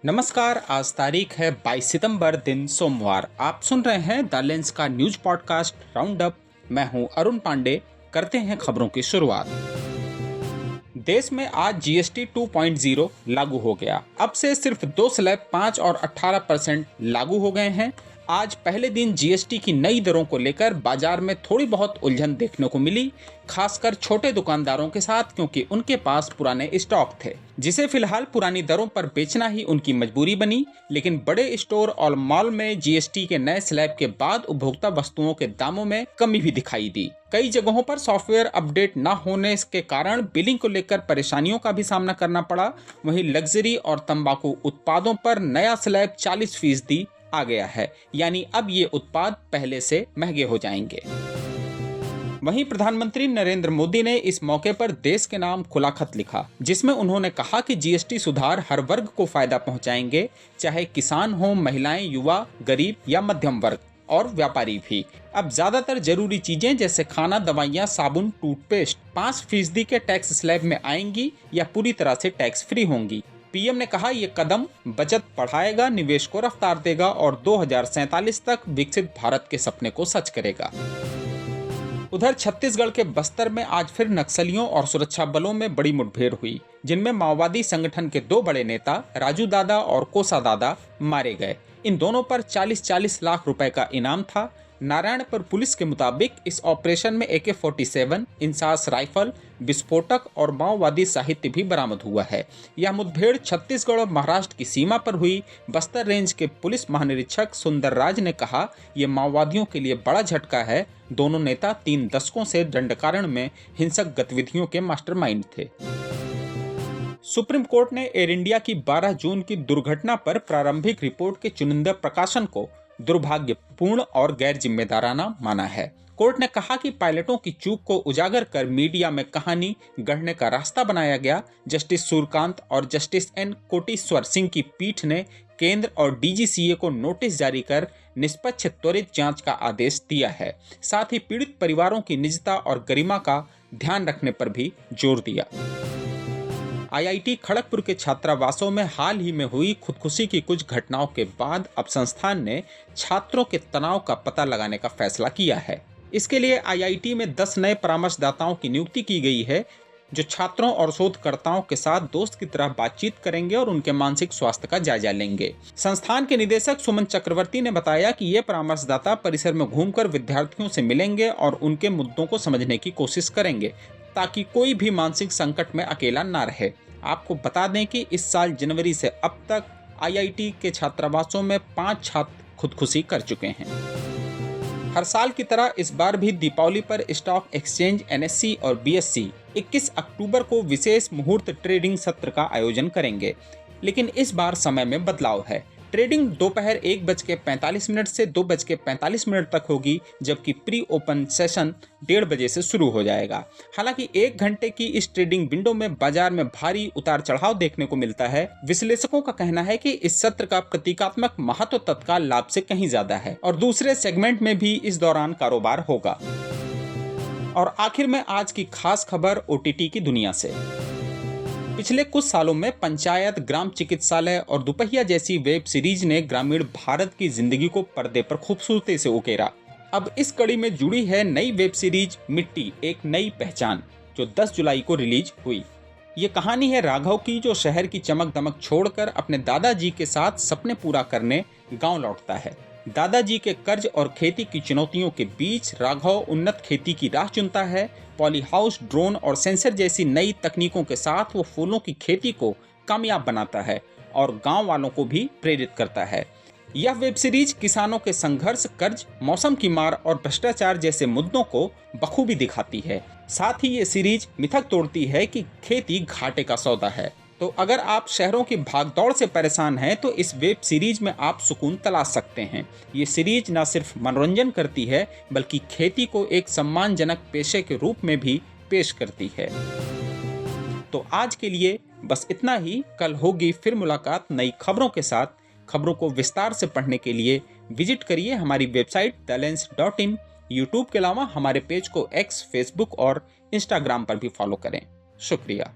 नमस्कार। आज तारीख है 22 सितंबर, दिन सोमवार। आप सुन रहे हैं द लेंस का न्यूज पॉडकास्ट राउंड अप। मैं हूं अरुण पांडे। करते हैं खबरों की शुरुआत। देश में आज जीएसटी 2.0 लागू हो गया। अब से सिर्फ 2 स्लैब 5 और 18% लागू हो गए हैं। आज पहले दिन जीएसटी की नई दरों को लेकर बाजार में थोड़ी बहुत उलझन देखने को मिली, खासकर छोटे दुकानदारों के साथ, क्योंकि उनके पास पुराने स्टॉक थे जिसे फिलहाल पुरानी दरों पर बेचना ही उनकी मजबूरी बनी। लेकिन बड़े स्टोर और मॉल में जीएसटी के नए स्लैब के बाद उपभोक्ता वस्तुओं के दामों में कमी भी दिखाई दी। कई जगहों पर सॉफ्टवेयर अपडेट न होने के कारण बिलिंग को लेकर परेशानियों का भी सामना करना पड़ा। वहीं लग्जरी और तंबाकू उत्पादों पर नया स्लैब 40% आ गया है, यानी अब ये उत्पाद पहले से महंगे हो जाएंगे। वहीं प्रधानमंत्री नरेंद्र मोदी ने इस मौके पर देश के नाम खुला खत लिखा, जिसमें उन्होंने कहा कि जीएसटी सुधार हर वर्ग को फायदा पहुंचाएंगे, चाहे किसान हो, महिलाएं, युवा, गरीब या मध्यम वर्ग और व्यापारी भी। अब ज्यादातर जरूरी चीजें जैसे खाना, दवाइयां, साबुन, टूथपेस्ट 5% के टैक्स स्लैब में आएंगी या पूरी तरह से टैक्स फ्री होंगी। पीएम ने कहा ये कदम बचत बढ़ाएगा, निवेश को रफ्तार देगा और 2047 तक विकसित भारत के सपने को सच करेगा। उधर छत्तीसगढ़ के बस्तर में आज फिर नक्सलियों और सुरक्षा बलों में बड़ी मुठभेड़ हुई, जिनमें माओवादी संगठन के 2 बड़े नेता राजू दादा और कोसा दादा मारे गए। इन दोनों पर 40-40 लाख रुपए का इनाम था। नारायणपुर पुलिस के मुताबिक इस ऑपरेशन में AK-47, इंसास राइफल, विस्फोटक और माओवादी साहित्य भी बरामद हुआ है। यह मुठभेड़ छत्तीसगढ़ और महाराष्ट्र की सीमा पर हुई। बस्तर रेंज के पुलिस महानिरीक्षक सुंदर राज ने कहा, यह माओवादियों के लिए बड़ा झटका है। दोनों नेता 3 दशकों से दंडकारण्य में हिंसक गतिविधियों के मास्टरमाइंड थे। सुप्रीम कोर्ट ने एयर इंडिया की 12 जून की दुर्घटना पर प्रारंभिक रिपोर्ट के चुनिंदा प्रकाशन को दुर्भाग्यपूर्ण और गैर जिम्मेदाराना माना है। कोर्ट ने कहा कि पायलटों की चूक को उजागर कर मीडिया में कहानी गढ़ने का रास्ता बनाया गया। जस्टिस सूर्यकांत और जस्टिस एन कोटेश्वर सिंह की पीठ ने केंद्र और DGCA को नोटिस जारी कर निष्पक्ष त्वरित जांच का आदेश दिया है। साथ ही पीड़ित परिवारों की निजता और गरिमा का ध्यान रखने पर भी जोर दिया। IIT खड़गपुर के छात्रावासों में हाल ही में हुई खुदकुशी की कुछ घटनाओं के बाद अब संस्थान ने छात्रों के तनाव का पता लगाने का फैसला किया है। इसके लिए IIT में 10 नए परामर्शदाताओं की नियुक्ति की गई है, जो छात्रों और शोधकर्ताओं के साथ दोस्त की तरह बातचीत करेंगे और उनके मानसिक स्वास्थ्य का जायजा लेंगे। संस्थान के निदेशक सुमन चक्रवर्ती ने बताया कि ये परामर्शदाता परिसर में घूमकर विद्यार्थियों से मिलेंगे और उनके मुद्दों को समझने की कोशिश करेंगे, ताकि कोई भी मानसिक संकट में अकेला ना रहे। आपको बता दें कि इस साल जनवरी से अब तक IIT के छात्रावासों में 5 छात्र खुदकुशी कर चुके हैं। हर साल की तरह इस बार भी दीपावली पर स्टॉक एक्सचेंज NSE और BSE 21 अक्टूबर को विशेष मुहूर्त ट्रेडिंग सत्र का आयोजन करेंगे, लेकिन इस बार समय में बदलाव है। ट्रेडिंग दोपहर 1:45 से 2:45 तक होगी, जबकि प्री ओपन सेशन 1:30 बजे से शुरू हो जाएगा। हालांकि 1 घंटे की इस ट्रेडिंग विंडो में बाजार में भारी उतार चढ़ाव देखने को मिलता है। विश्लेषकों का कहना है कि इस सत्र का प्रतीकात्मक महत्व तत्काल लाभ से कहीं ज्यादा है और दूसरे सेगमेंट में भी इस दौरान कारोबार होगा। और आखिर में आज की खास खबर OTT की दुनिया से। पिछले कुछ सालों में पंचायत, ग्राम चिकित्सालय और दुपहिया जैसी वेब सीरीज ने ग्रामीण भारत की जिंदगी को पर्दे पर खूबसूरती से उकेरा। अब इस कड़ी में जुड़ी है नई वेब सीरीज मिट्टी, एक नई पहचान, जो 10 जुलाई को रिलीज हुई। ये कहानी है राघव की, जो शहर की चमक दमक छोड़कर अपने दादाजी के साथ सपने पूरा करने गाँव लौटता है। दादाजी के कर्ज और खेती की चुनौतियों के बीच राघव उन्नत खेती की राह चुनता है। पॉली हाउस, ड्रोन और सेंसर जैसी नई तकनीकों के साथ वो फूलों की खेती को कामयाब बनाता है और गांव वालों को भी प्रेरित करता है। यह वेब सीरीज किसानों के संघर्ष, कर्ज, मौसम की मार और भ्रष्टाचार जैसे मुद्दों को बखूबी दिखाती है। साथ ही ये सीरीज मिथक तोड़ती है कि खेती घाटे का सौदा है। तो अगर आप शहरों की भागदौड़ से परेशान हैं, तो इस वेब सीरीज में आप सुकून तलाश सकते हैं। ये सीरीज न सिर्फ मनोरंजन करती है, बल्कि खेती को एक सम्मानजनक पेशे के रूप में भी पेश करती है। तो आज के लिए बस इतना ही। कल होगी फिर मुलाकात नई खबरों के साथ। खबरों को विस्तार से पढ़ने के लिए विजिट करिए हमारी वेबसाइट thelens.in। यूट्यूब के अलावा हमारे पेज को X, Facebook और Instagram पर भी फॉलो करें। शुक्रिया।